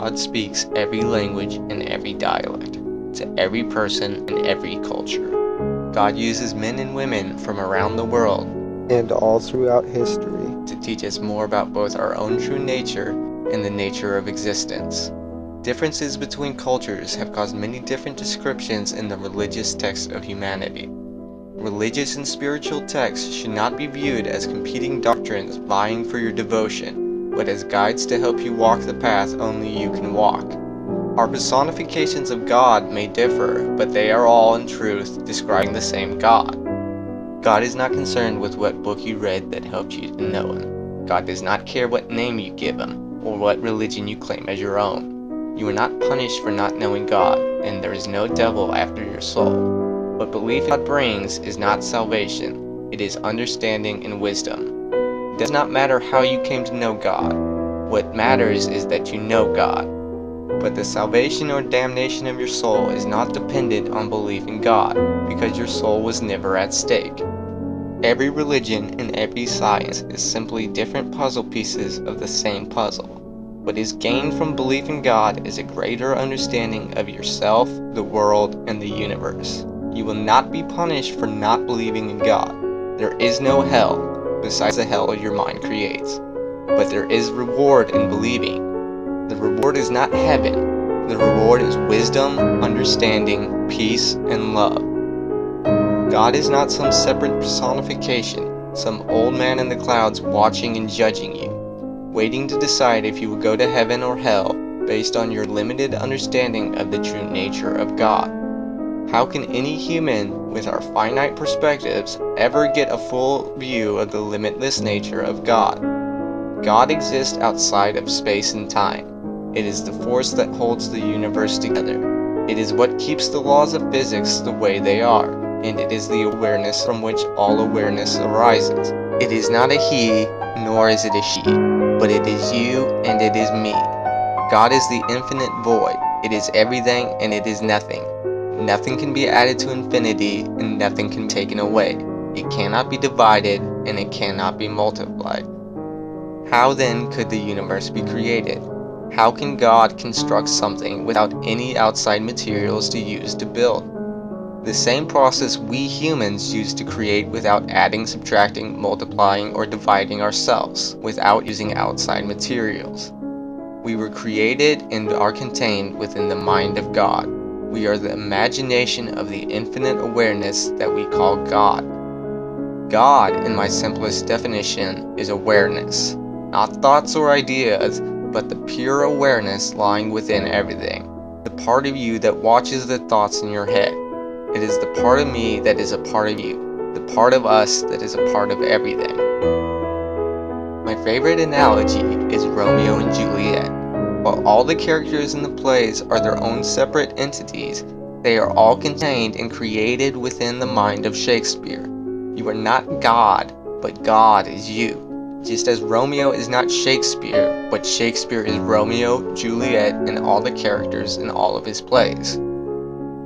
God speaks every language and every dialect, to every person and every culture. God uses men and women from around the world and all throughout history to teach us more about both our own true nature and the nature of existence. Differences between cultures have caused many different descriptions in the religious texts of humanity. Religious and spiritual texts should not be viewed as competing doctrines vying for your devotion, but as guides to help you walk the path only you can walk. Our personifications of God may differ, but they are all, in truth, describing the same God. God is not concerned with what book you read that helped you to know Him. God does not care what name you give Him, or what religion you claim as your own. You are not punished for not knowing God, and there is no devil after your soul. What belief God brings is not salvation, it is understanding and wisdom. It does not matter how you came to know God. What matters is that you know God. But the salvation or damnation of your soul is not dependent on belief in God, because your soul was never at stake. Every religion and every science is simply different puzzle pieces of the same puzzle. What is gained from belief in God is a greater understanding of yourself, the world, and the universe. You will not be punished for not believing in God. There is no hell, besides the hell your mind creates. But there is reward in believing. The reward is not heaven. The reward is wisdom, understanding, peace, and love. God is not some separate personification, some old man in the clouds watching and judging you, waiting to decide if you will go to heaven or hell based on your limited understanding of the true nature of God. How can any human, with our finite perspectives, ever get a full view of the limitless nature of God? God exists outside of space and time. It is the force that holds the universe together. It is what keeps the laws of physics the way they are, and it is the awareness from which all awareness arises. It is not a he, nor is it a she, but it is you and it is me. God is the infinite void. It is everything and it is nothing. Nothing can be added to infinity, and nothing can be taken away. It cannot be divided, and it cannot be multiplied. How then could the universe be created? How can God construct something without any outside materials to use to build? The same process we humans use to create without adding, subtracting, multiplying, or dividing ourselves, without using outside materials. We were created and are contained within the mind of God. We are the imagination of the infinite awareness that we call God. God, in my simplest definition, is awareness. Not thoughts or ideas, but the pure awareness lying within everything. The part of you that watches the thoughts in your head. It is the part of me that is a part of you. The part of us that is a part of everything. My favorite analogy is Romeo and Juliet. While all the characters in the plays are their own separate entities, they are all contained and created within the mind of Shakespeare. You are not God, but God is you. Just as Romeo is not Shakespeare, but Shakespeare is Romeo, Juliet, and all the characters in all of his plays.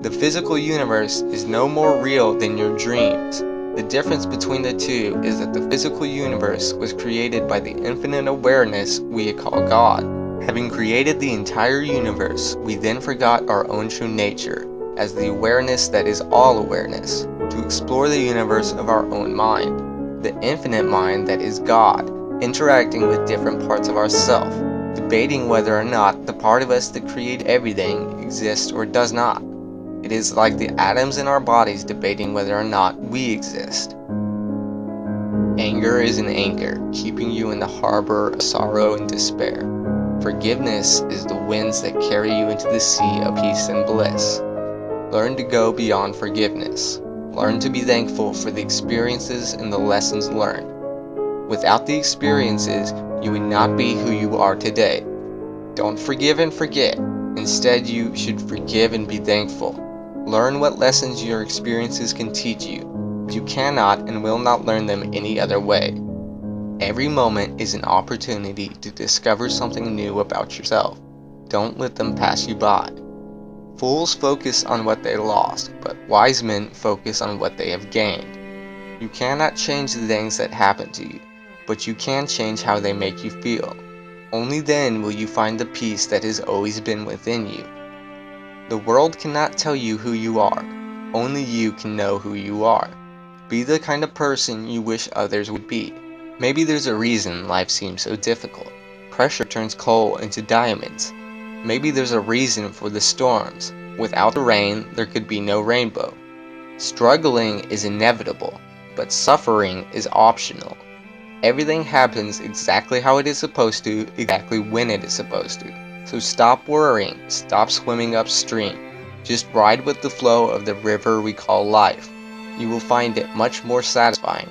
The physical universe is no more real than your dreams. The difference between the two is that the physical universe was created by the infinite awareness we call God. Having created the entire universe, we then forgot our own true nature, as the awareness that is all awareness, to explore the universe of our own mind, the infinite mind that is God, interacting with different parts of ourself, debating whether or not the part of us that created everything exists or does not. It is like the atoms in our bodies debating whether or not we exist. Anger is an anchor, keeping you in the harbor of sorrow and despair. Forgiveness is the winds that carry you into the sea of peace and bliss. Learn to go beyond forgiveness. Learn to be thankful for the experiences and the lessons learned. Without the experiences, you would not be who you are today. Don't forgive and forget. Instead, you should forgive and be thankful. Learn what lessons your experiences can teach you. You cannot and will not learn them any other way. Every moment is an opportunity to discover something new about yourself. Don't let them pass you by. Fools focus on what they lost, but wise men focus on what they have gained. You cannot change the things that happen to you, but you can change how they make you feel. Only then will you find the peace that has always been within you. The world cannot tell you who you are. Only you can know who you are. Be the kind of person you wish others would be. Maybe there's a reason life seems so difficult. Pressure turns coal into diamonds. Maybe there's a reason for the storms. Without the rain, there could be no rainbow. Struggling is inevitable, but suffering is optional. Everything happens exactly how it is supposed to, exactly when it is supposed to. So stop worrying, stop swimming upstream. Just ride with the flow of the river we call life. You will find it much more satisfying.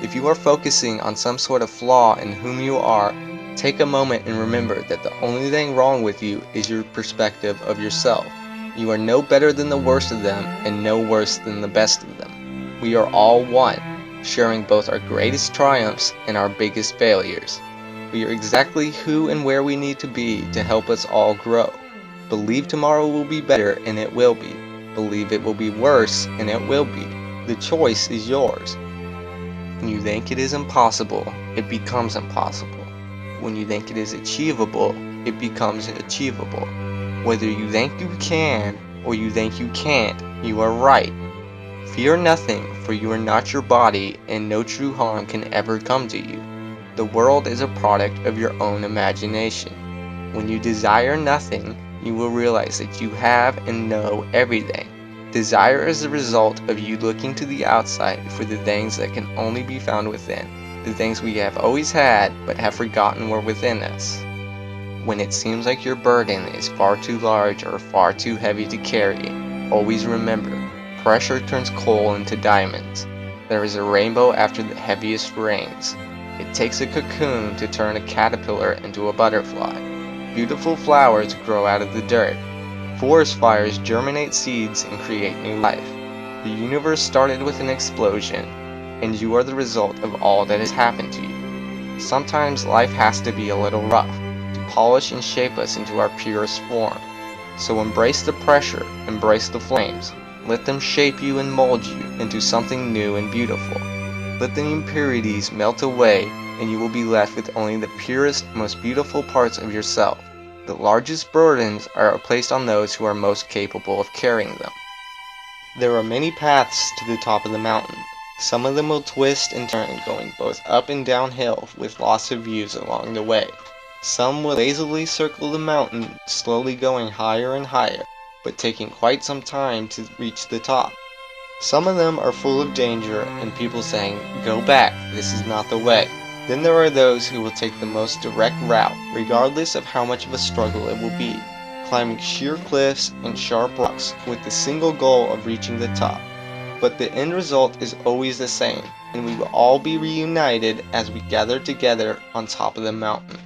If you are focusing on some sort of flaw in whom you are, take a moment and remember that the only thing wrong with you is your perspective of yourself. You are no better than the worst of them and no worse than the best of them. We are all one, sharing both our greatest triumphs and our biggest failures. We are exactly who and where we need to be to help us all grow. Believe tomorrow will be better, and it will be. Believe it will be worse, and it will be. The choice is yours. When you think it is impossible, it becomes impossible. When you think it is achievable, it becomes achievable. Whether you think you can or you think you can't, you are right. Fear nothing, for you are not your body, and no true harm can ever come to you. The world is a product of your own imagination. When you desire nothing, you will realize that you have and know everything. Desire is the result of you looking to the outside for the things that can only be found within, the things we have always had but have forgotten were within us. When it seems like your burden is far too large or far too heavy to carry, always remember, pressure turns coal into diamonds. There is a rainbow after the heaviest rains. It takes a cocoon to turn a caterpillar into a butterfly. Beautiful flowers grow out of the dirt. Forest fires germinate seeds and create new life. The universe started with an explosion, and you are the result of all that has happened to you. Sometimes life has to be a little rough, to polish and shape us into our purest form. So embrace the pressure, embrace the flames. Let them shape you and mold you into something new and beautiful. Let the impurities melt away, and you will be left with only the purest, most beautiful parts of yourself. The largest burdens are placed on those who are most capable of carrying them. There are many paths to the top of the mountain. Some of them will twist and turn, going both up and downhill with lots of views along the way. Some will lazily circle the mountain, slowly going higher and higher, but taking quite some time to reach the top. Some of them are full of danger and people saying, "Go back, this is not the way." Then there are those who will take the most direct route, regardless of how much of a struggle it will be, climbing sheer cliffs and sharp rocks with the single goal of reaching the top. But the end result is always the same, and we will all be reunited as we gather together on top of the mountain.